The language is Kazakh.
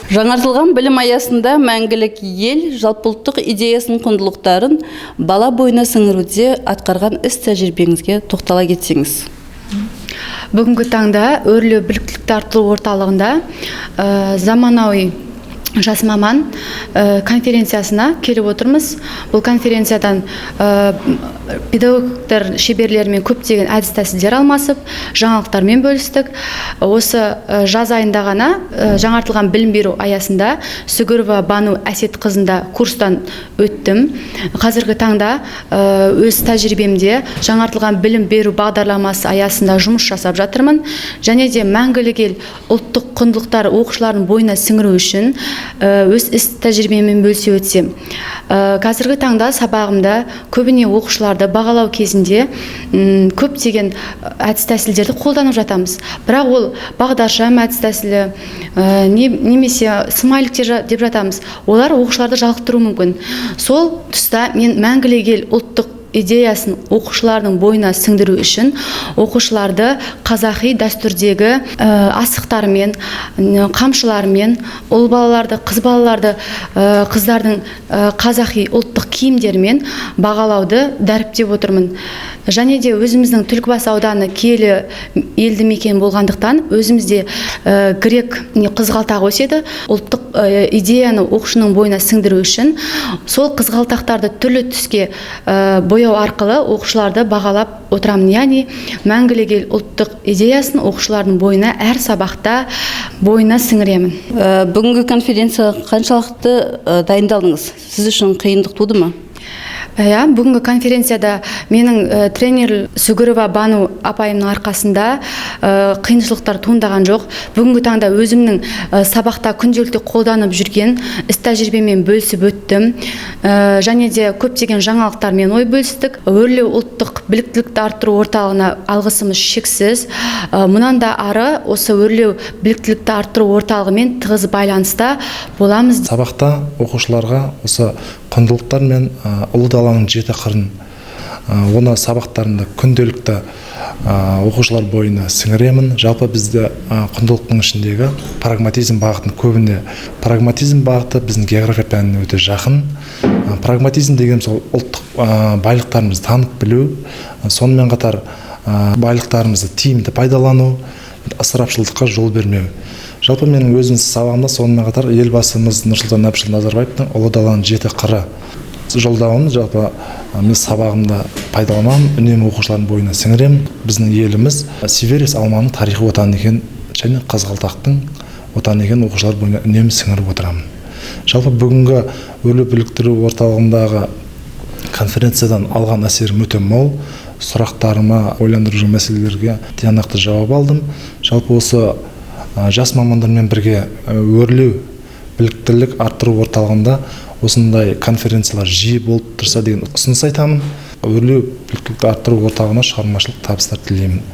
Жаңартылған білім аясында мәңгілік ел жалпыұлттық идеясының құндылықтарын бала бойына сіңіруде атқарған іс тәжірибеңізге тоқтала кетсеңіз. Бүгінгі таңда өрлеу біліктілікті арттыру орталығында заманауи жас маман конференциясына келіп отырмыз. Бұл конференциядан педагогтар шеберлерімен көптеген әдіс тәсілдер алмасып, жаңалықтармен бөлістік. Осы жаз айында ғана жаңартылған білім беру аясында Сүгірова Бану Әсет қызында курстан өттім. Қазіргі таңда өз тәжірибемде жаңартылған білім беру бағдарламасы аясында жұмыс жасап жатырмын. Және де мәңгілік ел ұлттық құндылықтар оқушылардың бойына сіңіру үшін өз іс тәжірибемен бөлісе өтсем. Қазіргі таңда сабағымда көбіне оқушыларды бағалау кезінде көптеген әдіс тәсілдерді қолданып жатамыз. Бірақ ол бағдаршам әдіс тәсілі немесе смайликтер деп жатамыз. Олар оқушыларды жалықтыруы мүмкін. Сол тұста мен мәңгілік ел ұлттық идеясын оқушылардың бойына сіңдіру үшін оқушыларды қазақи дәстүрдегі асықтармен, қамшылармен, ұл балаларды, қыз балаларды, қыздардың қазақи ұлттық киімдермен бағалауды дәріптеп отырмын. Және де өзіміздің Түлкібас ауданы киелі елді мекен болғандықтан өзімізде грек қызғалтақ өседі. Ұлттық идеяны оқушының бойына сіңдіру үшін сол қызғалтақтарды түрлі түске бояу арқылы оқушыларды бағалап отырамын. Яғни мәңгілік ел ұлттық идеясын оқушылардың бойына әр сабақта бойына сіңіремін. Бүгінгі конференцияға қаншалықты дайындалдыңыз? Сіз үшін қиындық туды ма? Бүгінгі конференцияда менің тренер Сүгірова Бану апайымның арқасында қиыншылықтар туындаған жоқ. Бүгінгі таңда өзімнің сабақта күнделікті қолданып жүрген іс тәжірибемен бөлісіп өттім. Және де көптеген жаңалықтармен ой бөлістік. Өрлеу ұлттық біліктілікті арттыру орталығына алғысымыз шексіз. Мұнан да ары осы өрлеу біліктілікті арттыру орталығымен тығыз байланыста боламыз. Сабақта оқушыларға осы құндылықтар мен ұлы даланың жеті қырын, оны сабақтарында күнделікті оқушылар бойына сіңіремін. Жалпы бізде құндылықтың ішіндегі прагматизм бағытын көбіне, прагматизм бағыты біздің география пәніне өте жақын. Прагматизм деген сол ұлттық байлықтарымызды танып білу, сонымен қатар байлықтарымызды тиімді пайдалану, ысырапшылдыққа жол бермеу. Жалпы менің өзіміз сабағымда сонымен қатар елбасымыз Нұрсұлтан Әбішұлы Назарбаевтың ұлы даланың жеті қыры жолдауын жалпы мен сабағымда пайдаланамын, үнемі оқушылардың бойына сіңіремін. Біздің еліміз Сиверис алманың тарихи отаны екен және қызғалтақтың отаны екен оқушылар бойына үнемі сіңіріп отырамын. Жалпы бүгінгі өрлеу біліктіру орталығындағы конференциядан алған әсерім өте мол. Сұрақтарыма, ойландыру мәселелерге тиянақты жауап алдым. Жалпы осы жас мамандармен бірге өрлеу біліктілік арттыру орталығында осындай конференциялар жиі болып тұрса деген ұсыныс айтамын. Өрлеу біліктілікті арттыру орталығына шығармашылық табыстар тілеймін.